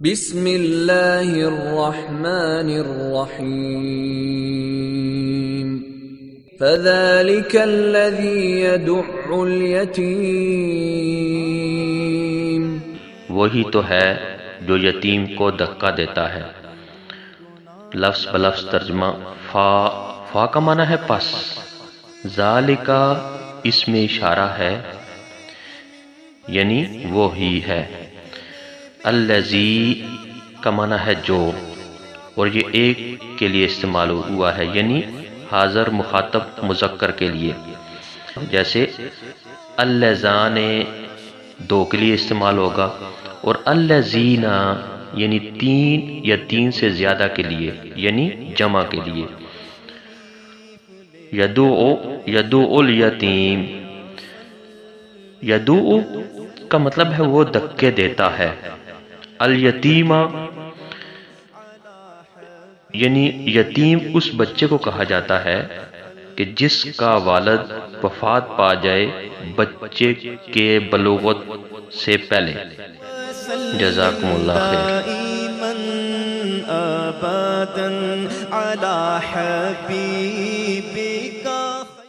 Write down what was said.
بسم اللہ الرحمن الرحیم فذلک الذی يدع الیتیم، وہی تو ہے جو یتیم کو دھکا دیتا ہے۔ لفظ بلفظ ترجمہ فا کا معنی ہے پس، ذالکا اس میں اشارہ ہے، یعنی وہی ہے۔ الذی کا معنی ہے جو، اور یہ ایک کے لیے استعمال ہوا ہے، یعنی حاضر مخاطب مذکر کے لیے، جیسے اللذان دو کے لیے استعمال ہوگا، اور اللذین یعنی تین یا تین سے زیادہ کے لیے، یعنی جمع کے لیے۔ یدعو الیتیم، یدعو کا مطلب ہے وہ دھکے دیتا ہے، الیتیمہ یعنی یتیم اس بچے کو کہا جاتا ہے کہ جس کا والد وفات پا جائے بچے کے بلوغت سے پہلے۔ جزاکم اللہ خیر۔ ابدا على حبيب